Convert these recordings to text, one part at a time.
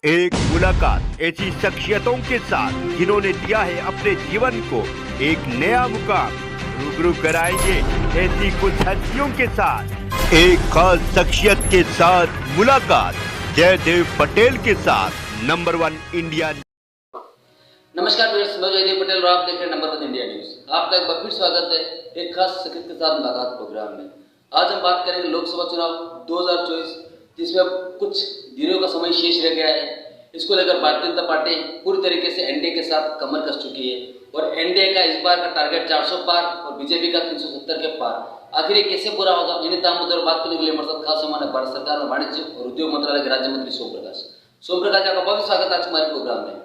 एक मुलाकात ऐसी शख्सियतों के साथ जिन्होंने दिया है अपने जीवन को एक नया मुकाम। रूबरू कराएंगे ऐसी कुछ हस्तियों के साथ एक खास शख्सियत के साथ मुलाकात। जयदेव पटेल के साथ नंबर 1 इंडिया। नमस्कार व्यूअर्स, मैं जयदेव पटेल और आप देख रहे हैं नंबर 1 इंडिया न्यूज। आपका एक बार फिर स्वागत है एक खास शख्सियत के साथ मुलाकात प्रोग्राम में। आज हम बात करेंगे लोकसभा चुनाव 2024, जिसमें अब कुछ दिनों का समय शेष रह गया है। इसको लेकर भारतीय जनता पार्टी पूरी तरीके से एनडीए के साथ कमर कस चुकी है और एनडीए का इस बार का टारगेट 400 पार और बीजेपी का 370 के पार। आखिर ये कैसे पूरा होगा, इन्हीं तमाम मुद्दों पर बात करने के लिए हमारे साथ खास मेहमान है भारत सरकार में वाणिज्य और उद्योग मंत्रालय के राज्य मंत्री सोम प्रकाश। सोम प्रकाश, आपका बहुत स्वागत है आज हमारे प्रोग्राम में।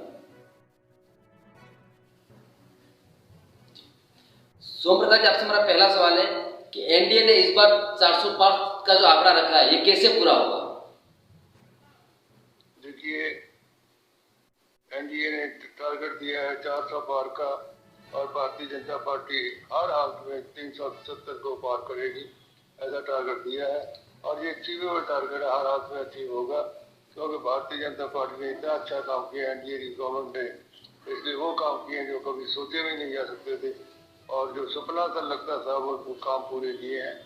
सोम प्रकाश, आपसे हमारा पहला सवाल है कि एनडीए ने इस बार 400 पार का जो आंकड़ा रखा है, ये कैसे पूरा होगा? देखिए, एनडीए ने टारगेट दिया है 400 पार का और भारतीय जनता पार्टी हर हाल में 370 को पार करेगी, ऐसा टारगेट दिया है और ये अचीवेबल टारगेट हर हाल में अचीव होगा, क्योंकि भारतीय जनता पार्टी ने इतना अच्छा काम किया एनडीए की गवर्नमेंट ने। इसलिए वो काम किए जो कभी सोचे भी नहीं जा सकते थे और जो सपना सा लगता था वो काम पूरे किए हैं।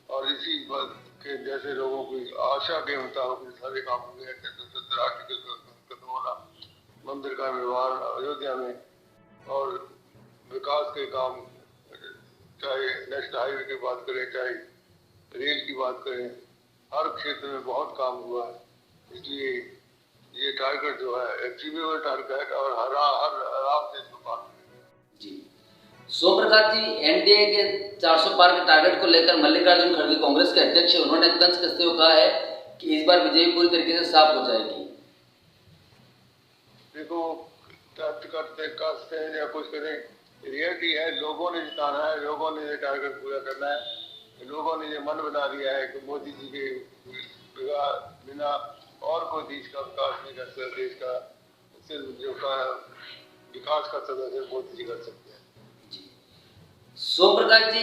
और इसी बात के जैसे लोगों की आशा के मुताबिक सारे काम हुए हैं। 370 आर्टिकल खत्म होना, मंदिर का निर्माण अयोध्या में और विकास के काम, चाहे नेशनल हाईवे की बात करें चाहे रेल की बात करें, हर क्षेत्र में बहुत काम हुआ है। इसलिए ये टारगेट जो है अचीवेबल टारगेट और हर आराम से इसको पार करेंगे। जी सोम प्रकाश जी, एनडीए के 400 पार के टारगेट को लेकर मल्लिकार्जुन खड़गे कांग्रेस के अध्यक्ष, उन्होंने तंज कसते हुए कहा है कि इस बार बीजेपी पूरी तरीके से साफ हो जाएगी। देखो, करते हैं या कुछ करें, रियलिटी है लोगों ने जिताना है, लोगों ने ये टारगेट पूरा करना है। लोगों ने ये मन बना लिया है कि मोदी जी के बिना और कोई देश का विकास नहीं कर सकता। देश का सिर्फ जो का विकास कर सकता है मोदी जी कर सकते हैं। सोम प्रकाश जी,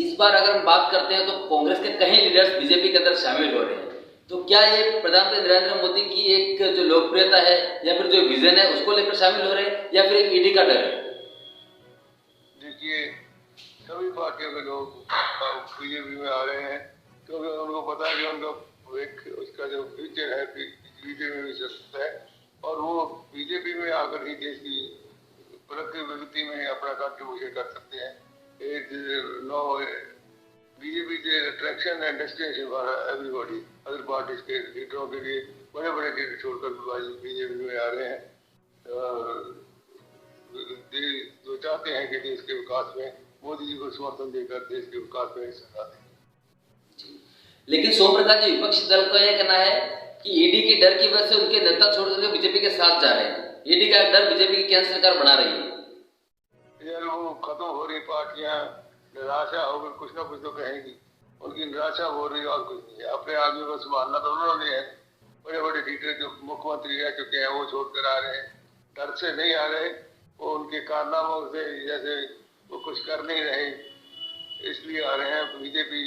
इस बार अगर हम बात करते हैं तो कांग्रेस के कई लीडर्स बीजेपी के अंदर शामिल हो रहे हैं, तो क्या ये प्रधानमंत्री नरेंद्र मोदी की एक जो लोकप्रियता है या फिर जो विजन है उसको लेकर शामिल हो रहे हैं या फिर एक ईडी का डर है? देखिए, सभी पार्टियों के लोग बीजेपी में आ रहे हैं क्योंकि उनको पता है कि उनका एक उसका जो फ्यूचर है बीजेपी में भी सकता है और वो बीजेपी में आकर ही देश की प्रगति में अपना कंट्रीब्यूशन कर सकते हैं। बीजेपी के attraction and destination for everybody, other parties के लीडरों के लिए बड़े बड़े लीडर छोड़कर बीजेपी में आ रहे हैं। जो चाहते हैं कि देश के विकास में मोदी जी को समर्थन देकर देश के विकास में हिस्सा दें। लेकिन सोम प्रकाश जी, विपक्षी दल का यह कहना है कि ईडी के डर की वजह से उनके नेता छोड़कर बीजेपी के साथ जा रहे हैं। ईडी का डर बीजेपी की केंद्र सरकार बना रही है। यार, वो खत्म हो रही पार्टियां निराशा होकर कुछ ना कुछ तो कहेंगी, उनकी निराशा हो रही और कुछ नहीं है। अपने आदमी को संभालना तो उन्होंने है। बड़े बड़े लीडर जो मुख्यमंत्री रह चुके हैं वो छोड़कर आ रहे हैं, डर से नहीं आ रहे, वो उनके कारनामों से जैसे वो कुछ कर नहीं रहे इसलिए आ रहे हैं। बीजेपी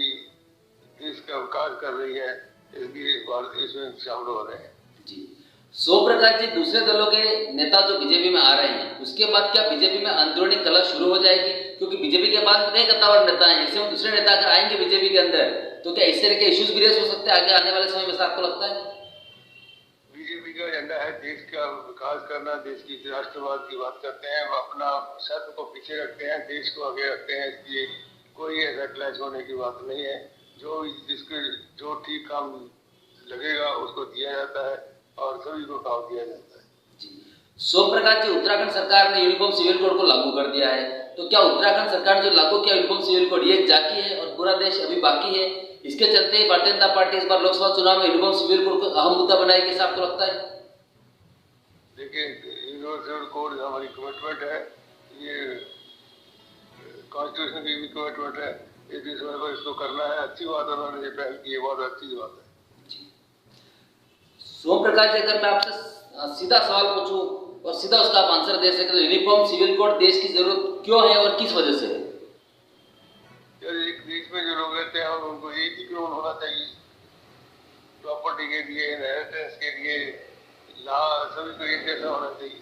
देश का विकास कर रही है, इसलिए इसमें शामिल हो रहे हैं। जी सोम प्रकाश जी, दूसरे दलों के नेता जो बीजेपी में आ रहे हैं उसके बाद क्या बीजेपी में अंदरूनी कलह शुरू हो जाएगी? क्योंकि बीजेपी के पास कई कद्दावर नेता हैं, इसमें दूसरे नेता अगर आएंगे बीजेपी के अंदर तो क्या इस तरह के इश्यूज भी रेस हो सकते हैं आगे आने वाले समय में, आपको लगता है? बीजेपी का एजेंडा है देश का विकास करना, देश की राष्ट्रवाद की बात करते हैं, अपना शर्त को पीछे रखते हैं, देश को आगे रखते हैं। इसलिए कोई ऐसा क्लैश होने की बात नहीं है। जो ठीक काम लगेगा उसको दिया जाता है और सभी को काम दिया जाता है। जी सोम प्रकाश जी, उत्तराखंड सरकार ने यूनिफॉर्म सिविल कोड को लागू कर दिया है, तो क्या उत्तराखंड सरकार जो लागू किया यूनिफॉर्म सिविल कोड ये जाकी है और पूरा देश अभी बाकी है? इसके चलते ही भारतीय जनता पार्टी इस बार लोकसभा चुनाव में यूनिफॉर्म सिविल कोड को अहम मुद्दा बनाएगी, ऐसा आपको लगता है? देखिए, यूनिफॉर्म सिविल कोड हमारी कमिटमेंट है, ये कॉन्स्टिट्यूशन की भी कमिटमेंट है। इसको करना है। अच्छी बात है, उन्होंने ये पहल की है, बहुत अच्छी बात है। सोम प्रकाश जी, अगर मैं आपसे सीधा सवाल पूछूं और सीधा उसका आप आंसर दे सके तो यूनिफॉर्म सिविल कोड देश की जरूरत क्यों है और किस वजह से है? यार, एक देश में जो लोग रहते हैं उनको एक ही कानून होना चाहिए, प्रॉपर्टी के लिए, इनहेरिटेंस के लिए, सभी को एक जैसा होना चाहिए।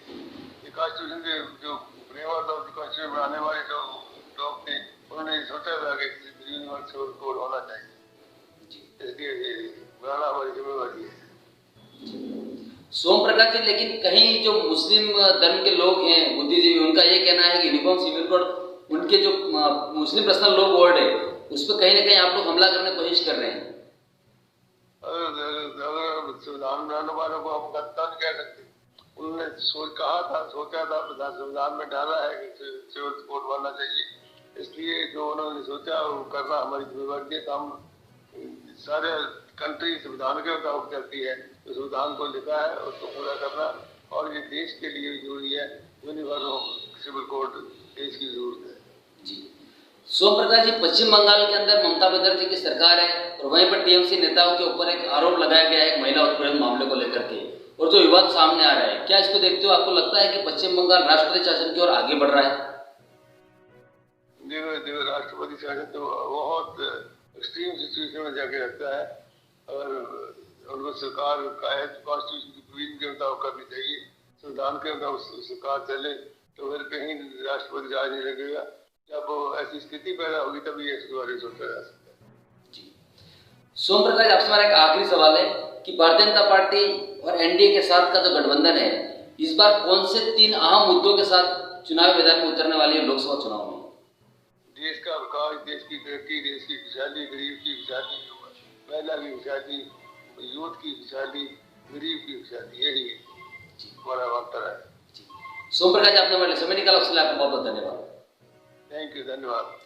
ये कॉन्स्टिट्यूशन के जो फ्रेमवर्क ऑफ कॉन्स्टिट्यूशन बनाने वाले जो लोग थे उन्होंने सोचा था कि यूनिवर्सल सिविल कोड होना चाहिए, इसलिए ये बनाना हमारी जिम्मेवारी है। सोम प्रकाश जी, लेकिन कहीं जो मुस्लिम धर्म के लोग हैं, बुद्धिजीवी, उनका ये कहना है कि यूनिफॉर्म सिविल कोड उनके जो मुस्लिम पर्सनल लॉ बोर्ड है उस पर कहीं ना कहीं आप लोग हमला करने की कोशिश कर रहे हैं। अगर संविधान बनाने वालों को हम गलत नहीं कह सकते। उन्होंने सोचा था संविधान में डाला है कि सिविल कोड बनना चाहिए, इसलिए जो उन्होंने सोचा वो करना हमारी जिम्मेवारी है। तो हम सारे कंट्री संविधान के मुताबिक चलती है, तो संविधान को लिखा है उसको पूरा करना, और ये देश के लिए जरूरी है। यूनिवर्सल सिविल कोड देश की जरूरत है जी। सोम प्रकाश जी, पश्चिम बंगाल के अंदर ममता बनर्जी की सरकार है और वहीं पर टीएमसी नेताओं के ऊपर एक आरोप लगाया गया है महिला उत्पीड़न मामले को लेकर के, और जो विवाद सामने आ रहा है, क्या इसको देखते हो आपको लगता है कि पश्चिम बंगाल राष्ट्रपति शासन की ओर आगे बढ़ रहा है? देखो राष्ट्रपति शासन तो बहुत एक्सट्रीम सिचुएशन में जाके रखता है। अगर उनको सरकार कॉन्स्टिट्यूशन की प्रोविजन के मुताबिक करनी चाहिए, संविधान के मुताबिक सरकार चले, तो फिर कहीं राष्ट्रपति राज नहीं लगेगा। जब ऐसी स्थिति पैदा होगी तभी इसके बारे में सोचा जा सकता है जी। सोम प्रकाश, आपसे हमारा एक आखिरी सवाल है कि भारतीय जनता पार्टी और एनडीए के साथ का जो गठबंधन है, इस बार कौन से 3 अहम मुद्दों के साथ चुनावी मैदान में उतरने वाली है लोकसभा चुनाव में? देश का विकास, देश की तरक्की, देश की खुशहाली, गरीब की खुशहाली, महिला की खुशहाली, यूथ की खुशहाली, गरीब की खुशहाली, यही हमारा मंत्र है। सोम प्रकाश, आपने हमारे समय निकाला, उसके लिए आपको बहुत बहुत धन्यवाद। थैंक यू, धन्यवाद।